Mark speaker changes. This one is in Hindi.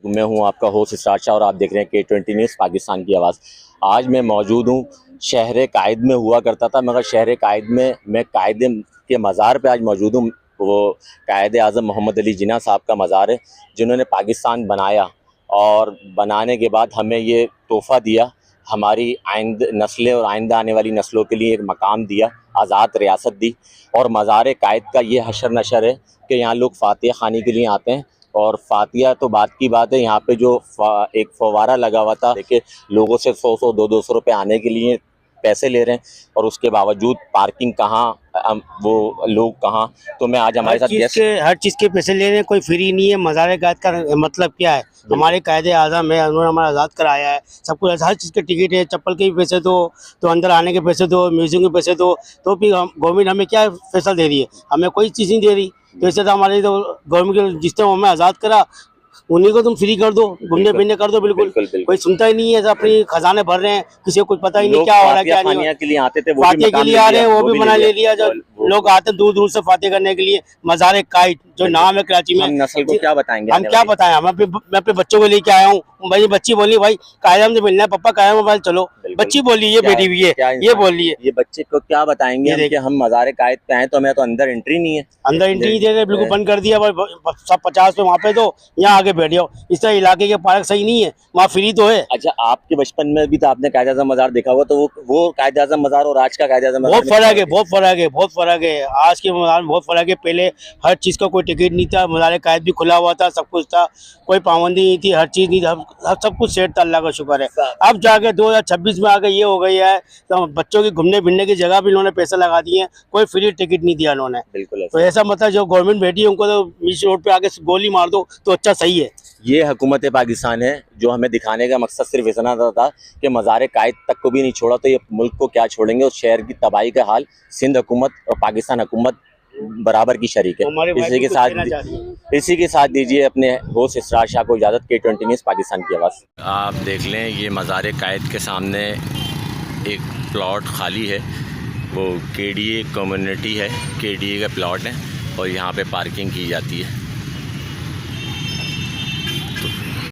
Speaker 1: मैं हूं आपका होस्ट इसरार शाह और आप देख रहे हैं K20 न्यूज़ पाकिस्तान की आवाज़। आज मैं मौजूद हूं शहर कायद में हुआ करता था, मगर शहर कायद में मैं कायद के मज़ार पे आज मौजूद हूं। वो कायद आज़म मोहम्मद अली जिन्ना साहब का मज़ार है, जिन्होंने पाकिस्तान बनाया और बनाने के बाद हमें ये तोहफ़ा दिया, हमारी आइंद नस्लें और आइंदा आने वाली नस्लों के लिए एक मकाम दिया, आज़ाद रियासत दी। और मज़ार कायद का ये हशर नशर है कि यहाँ लोग फातिहा खानी के लिए आते हैं। और फातिहा तो बात की बात है, यहाँ पे जो एक फव्वारा लगा हुआ था, देखिए लोगों से 100-100 200 रुपये आने के लिए पैसे ले रहे हैं और उसके बावजूद पार्किंग कहाँ, वो लोग कहाँ। तो मैं आज हमारे साथ
Speaker 2: हर चीज़ के पैसे ले रहे हैं, कोई फ्री नहीं है। मज़ार कायद का मतलब क्या है? हमारे कायदे आज़म है, उन्होंने हमारा आज़ाद कराया है, सब कुछ हर चीज़ के टिकट है, चप्पल के भी पैसे दो, तो अंदर आने के पैसे दो, म्यूजियम के पैसे दो, तो भी हम गवर्नमेंट हमें क्या फैसला दे रही है? हमें कोई चीज़ नहीं दे रही। तो इससे तो हमारे तो गवर्नमेंट के जिसने हमें आज़ाद करा उन्हीं को तुम फ्री कर दो, घूमने फिरने कर दो। बिल्कुल कोई सुनता ही नहीं है, सब अपनी खजाने भर रहे हैं, किसी को कुछ पता ही नहीं क्या हो रहा है क्या नहीं।
Speaker 1: फातिहा के लिए आते थे,
Speaker 2: फातिहा के लिए आ रहे हैं, वो भी मना ले लिया। जब लोग आते हैं दूर दूर से फातिहा करने के लिए, मज़ार कायद जो नाम है कराची में,
Speaker 1: हम नस्ल को क्या बताएंगे?
Speaker 2: हम क्या बताएं? मैं अपने बच्चों को लेके आया हूँ। भाई बच्ची बोली भाई कायद से मिलना है, पापा कायद मोबाइल चलो। बच्ची बोली, ये बेटी भी है, ये बोल रही है।
Speaker 1: ये बच्चे को क्या बताएंगे कि हम मज़ार कायद पे आए तो हमें तो अंदर एंट्री नहीं है,
Speaker 2: अंदर एंट्री नहीं दे रहे, बिल्कुल बंद कर दिया। सब 50 पे वहाँ पे दो, यहाँ आगे बैठ जाओ। इस तरह इलाके के पार्क सही नहीं है, वहाँ फ्री तो है।
Speaker 1: अच्छा, आपके बचपन में भी तो आपने कायद आज़म मज़ार देखा होगा, तो वो कायद आज़म मज़ार और आज का कायद आज़म मज़ार
Speaker 2: बहुत फर्क है, बहुत फर्क है, बहुत फर्क है। आज के मज़ार में बहुत फर्क है। पहले हर चीज़ का कोई टिकट नहीं था, मज़ार कायद भी खुला हुआ था, सब कुछ था, कोई पाबंदी नहीं थी, हर चीज़ नहीं था, सब कुछ सेट था, अल्लाह का शुक्र है। अब जाके 2026 में आके ये हो गई है, तो बच्चों की घूमने फिरने की जगह भी इन्होंने पैसे लगा दिए हैं, कोई फ्री टिकट नहीं दिया इन्होंने।
Speaker 1: बिल्कुल।
Speaker 2: तो ऐसा मतलब जो गवर्नमेंट बैठी है उनको तो बीच रोड पे आके गोली मार दो तो अच्छा सही है।
Speaker 1: ये हुकूमत पाकिस्तान है जो हमें दिखाने का मकसद सिर्फ इतना था कि मज़ार कायद तक को भी नहीं छोड़ा, तो ये मुल्क को क्या छोड़ेंगे। उस शहर की तबाही का हाल सिंध हुकूमत और पाकिस्तान हुकूमत बराबर की शरीक है। इसी के साथ दीजिए अपने होस्ट इसरार शाह को इजाज़त। K20 न्यूज़ पाकिस्तान की आवाज़। आप देख लें, ये मज़ार कायद के सामने एक प्लॉट खाली है, वो KDA कम्युनिटी है, KDA का प्लॉट है और यहाँ पे पार्किंग की जाती है।